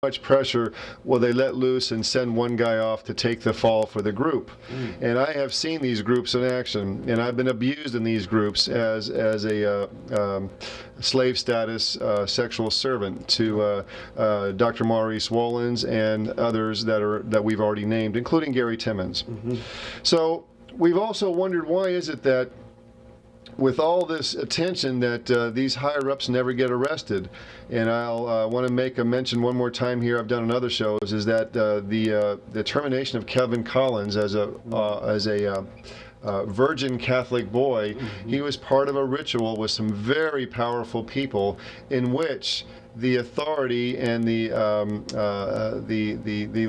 much pressure will they let loose and send one guy off to take the fall for the group. And I have seen these groups in action, and I've been abused in these groups as a slave status sexual servant to Dr. Maurice Wolins and others that we've already named, including Gary Timmons. So we've also wondered, why is it that with all this attention that these higher-ups never get arrested? And I'll want to make a mention one more time here, I've done on other shows, is that the termination of Kevin Collins as a virgin Catholic boy, he was part of a ritual with some very powerful people in which the authority and the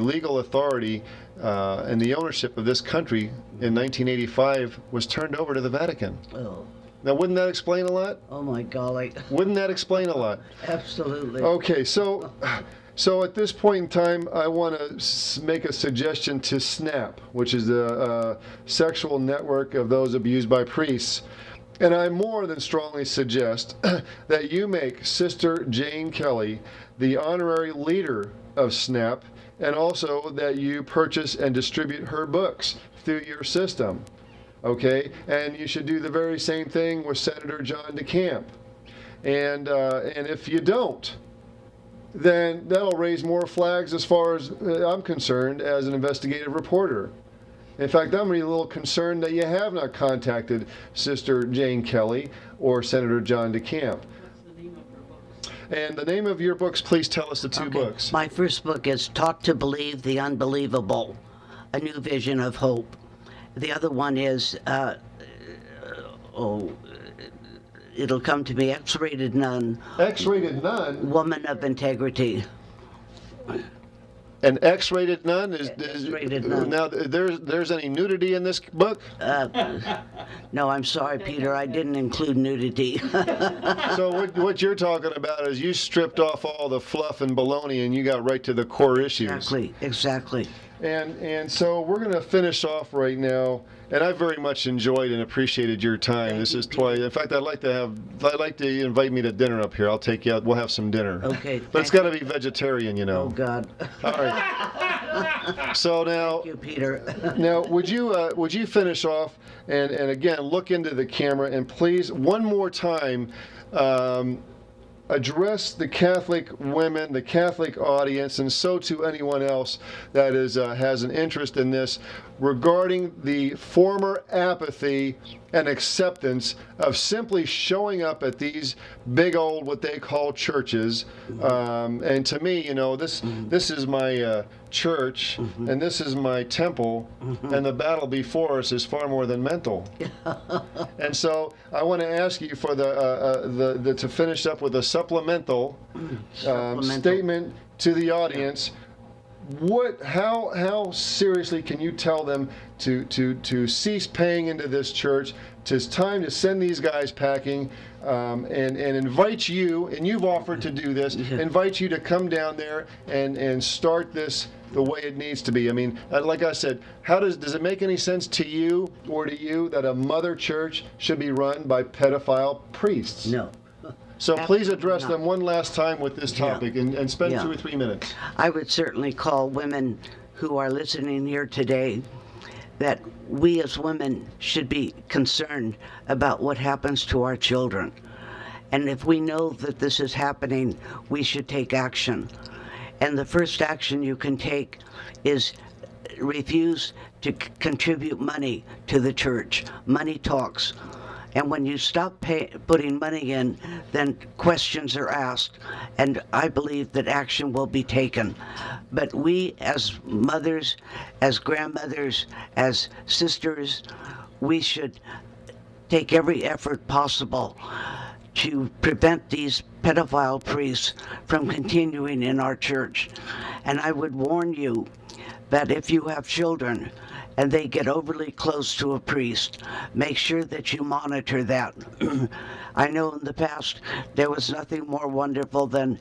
legal authority and the ownership of this country in 1985 was turned over to the Vatican. Oh. Now, wouldn't that explain a lot? Oh my golly. Wouldn't that explain a lot? Absolutely. Okay, so at this point in time, I want to make a suggestion to SNAP, which is the sexual network of those abused by priests. And I more than strongly suggest that you make Sister Jane Kelly the honorary leader of SNAP, and also that you purchase and distribute her books through your system. Okay, and you should do the very same thing with Senator John DeCamp. And if you don't, then that'll raise more flags as far as I'm concerned as an investigative reporter. In fact, I'm really a little concerned that you have not contacted Sister Jane Kelly or Senator John DeCamp. What's the name of your books? And the name of your books, please tell us the two books. My first book is Taught to Believe the Unbelievable, A New Vision of Hope. The other one is, it'll come to me, X-Rated Nun. X-Rated Nun? Woman of Integrity. An X-rated nun is X-rated nun. Now there's any nudity in this book? No, I'm sorry, Peter. I didn't include nudity. So what you're talking about is you stripped off all the fluff and baloney and you got right to the core issues. Exactly. And so we're going to finish off right now. And I very much enjoyed and appreciated your time. Thank this you, is twice. In fact, I'd like to invite me to dinner up here. I'll take you out. We'll have some dinner. Okay. But it's got to be vegetarian, you know. Oh God. All right. So now. Thank you, Peter. Now, would you finish off and again look into the camera and please one more time address the Catholic women, the Catholic audience, and so to anyone else that has an interest in this regarding the former apathy and acceptance of simply showing up at these big old what they call churches. And to me, you know, this is my church and this is my temple, and the battle before us is far more than mental. And so I want to ask you for to finish up with a supplemental statement to the audience. How seriously can you tell them to cease paying into this church? It's time to send these guys packing, and invite you, and you've offered to do this, invite you to come down there and start this the way it needs to be. I mean, like I said, does it make any sense to you or to you that a mother church should be run by pedophile priests? No. So please address them one last time with this topic and spend 2 or 3 minutes. I would certainly call women who are listening here today that we as women should be concerned about what happens to our children. And if we know that this is happening, we should take action. And the first action you can take is refuse to contribute money to the church. Money talks. And when you stop putting money in, then questions are asked, and I believe that action will be taken. But we as mothers, as grandmothers, as sisters, we should take every effort possible to prevent these pedophile priests from continuing in our church. And I would warn you that if you have children and they get overly close to a priest, make sure that you monitor that. I know in the past there was nothing more wonderful than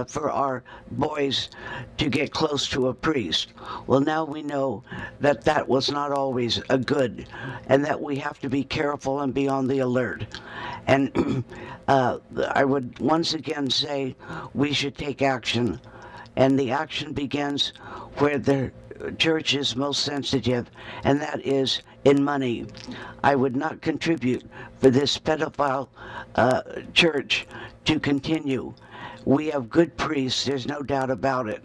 for our boys to get close to a priest. Well, now we know that that was not always a good, and that we have to be careful and be on the alert. And I would once again say we should take action And the action begins where the church is most sensitive, and that is in money. I would not contribute for this pedophile church to continue. We have good priests, there's no doubt about it.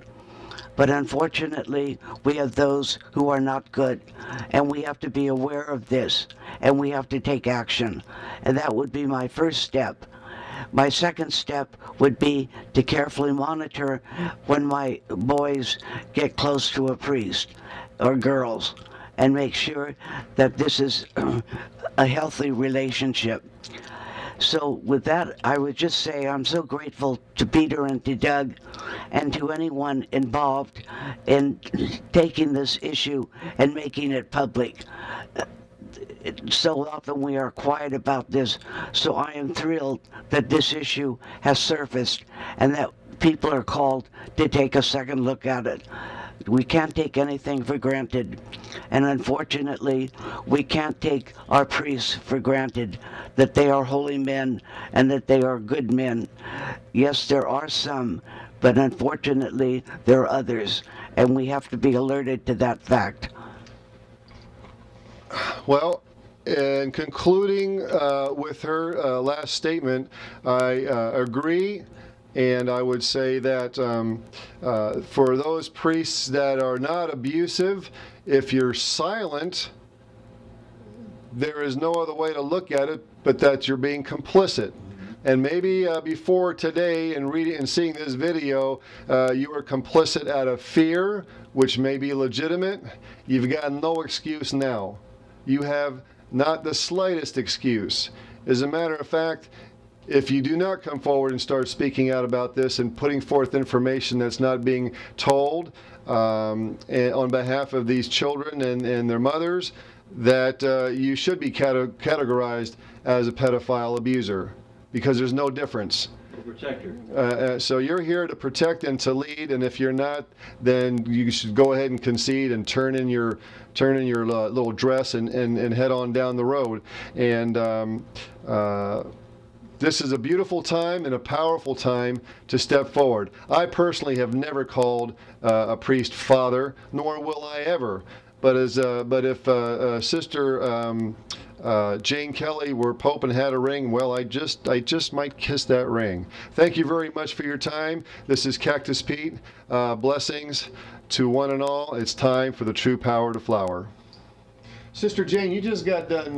But unfortunately, we have those who are not good, and we have to be aware of this, and we have to take action. And that would be my first step. My second step would be to carefully monitor when my boys get close to a priest, or girls, and make sure that this is a healthy relationship. So with that, I would just say I'm so grateful to Peter and to Doug and to anyone involved in taking this issue and making it public. So often we are quiet about this, so I am thrilled that this issue has surfaced and that people are called to take a second look at it. We can't take anything for granted, and unfortunately, we can't take our priests for granted, that they are holy men and that they are good men. Yes, there are some, but unfortunately, there are others, and we have to be alerted to that fact. Well, in concluding with her last statement, I agree. And I would say that for those priests that are not abusive, if you're silent, there is no other way to look at it but that you're being complicit. And maybe before today and reading and seeing this video, you were complicit out of fear, which may be legitimate. You've got no excuse now. You have not the slightest excuse. As a matter of fact, if you do not come forward and start speaking out about this and putting forth information that's not being told on behalf of these children and their mothers, that you should be categorized as a pedophile abuser, because there's no difference. Protector. So you're here to protect and to lead, and if you're not, then you should go ahead and concede and turn in your little dress and head on down the road. And this is a beautiful time and a powerful time to step forward. I personally have never called a priest father, nor will I ever. But if Sister Jane Kelly were Pope and had a ring, well, I just might kiss that ring. Thank you very much for your time. This is Cactus Pete. Blessings to one and all. It's time for the true power to flower. Sister Jane, you just got done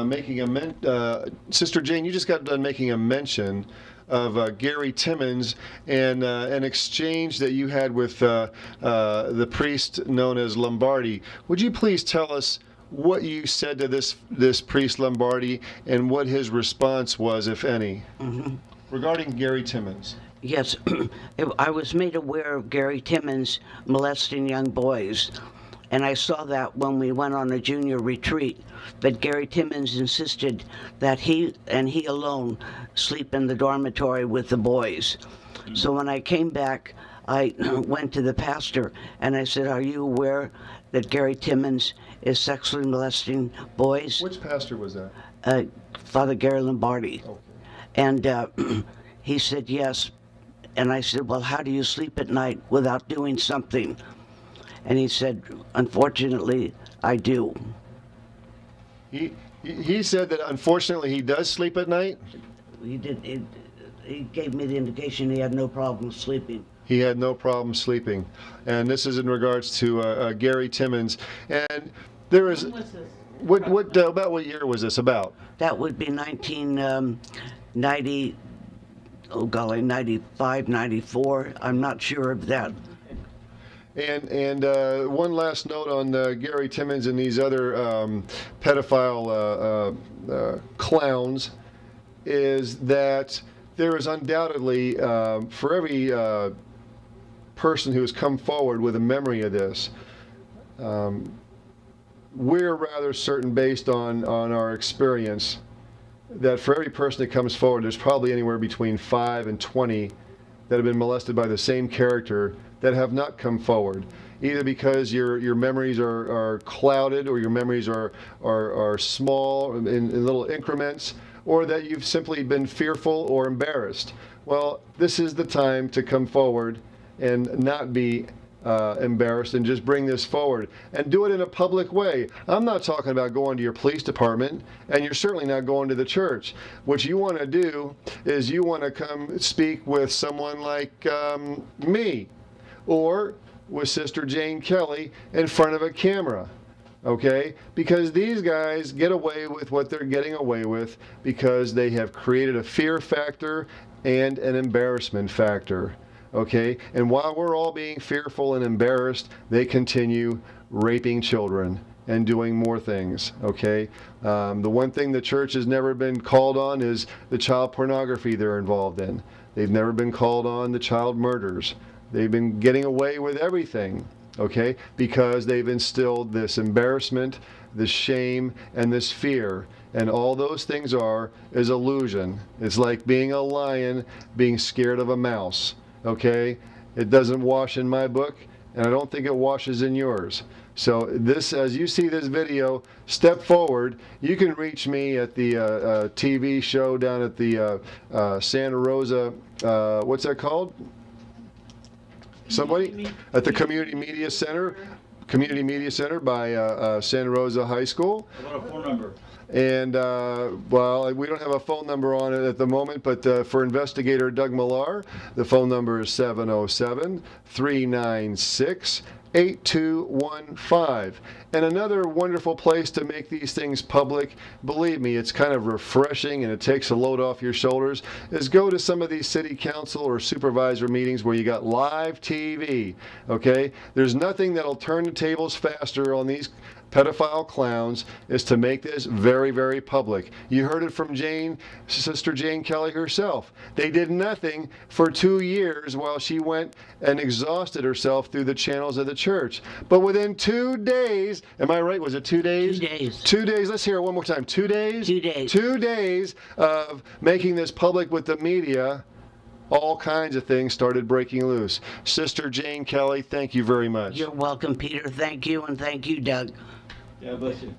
making a mention of Gary Timmons and an exchange that you had with the priest known as Lombardi. Would you please tell us what you said to this priest Lombardi and what his response was, if any, regarding Gary Timmons? Yes, I was made aware of Gary Timmons molesting young boys. And I saw that when we went on a junior retreat, but Gary Timmons insisted that he and he alone sleep in the dormitory with the boys. So when I came back, I went to the pastor and I said, "Are you aware that Gary Timmons is sexually molesting boys?" Which pastor was that? Father Gary Lombardi. Okay. And he said yes. And I said, "Well, how do you sleep at night without doing something?" And he said, "Unfortunately, I do." He said that unfortunately he does sleep at night? He did. He gave me the indication he had no problem sleeping. He had no problem sleeping. And this is in regards to Gary Timmons. And there is... When was this? About what year was this about? That would be 1990, oh golly, 95, 94. I'm not sure of that. And one last note on Gary Timmons and these other pedophile clowns is that there is undoubtedly, for every person who has come forward with a memory of this, we're rather certain, based on our experience, that for every person that comes forward, there's probably anywhere between 5 and 20 that have been molested by the same character that have not come forward, either because your memories are clouded, or your memories are small in little increments, or that you've simply been fearful or embarrassed. Well, this is the time to come forward and not be embarrassed and just bring this forward and do it in a public way. I'm not talking about going to your police department, and you're certainly not going to the church. What you want to do is you want to come speak with someone like me or with Sister Jane Kelly in front of a camera. Okay? Because these guys get away with what they're getting away with because they have created a fear factor and an embarrassment factor. Okay? And while we're all being fearful and embarrassed, they continue raping children and doing more things. Okay? The one thing the church has never been called on is the child pornography they're involved in. They've never been called on the child murders. They've been getting away with everything. Okay? Because they've instilled this embarrassment, this shame, and this fear. And all those things is illusion. It's like being a lion being scared of a mouse. Okay? It doesn't wash in my book, and I don't think it washes in yours. So this, as you see this video, step forward. You can reach me at the TV show down at the Santa Rosa, what's that called? Somebody? At the Community Media Center by Santa Rosa High School. What about a phone number? And, well, we don't have a phone number on it at the moment, but for Investigator Doug Millar, the phone number is 707-396-8215. And another wonderful place to make these things public, believe me, it's kind of refreshing and it takes a load off your shoulders, is go to some of these city council or supervisor meetings where you got live TV, okay? There's nothing that'll turn the tables faster on these pedophile clowns is to make this very, very public. You heard it from Jane, Sister Jane Kelly herself. They did nothing for 2 years while she went and exhausted herself through the channels of the church. But within 2 days, am I right? Was it 2 days? 2 days. 2 days. Let's hear it one more time. 2 days? 2 days. 2 days of making this public with the media. All kinds of things started breaking loose. Sister Jane Kelly, thank you very much. You're welcome, Peter. Thank you, and thank you, Doug. God bless you.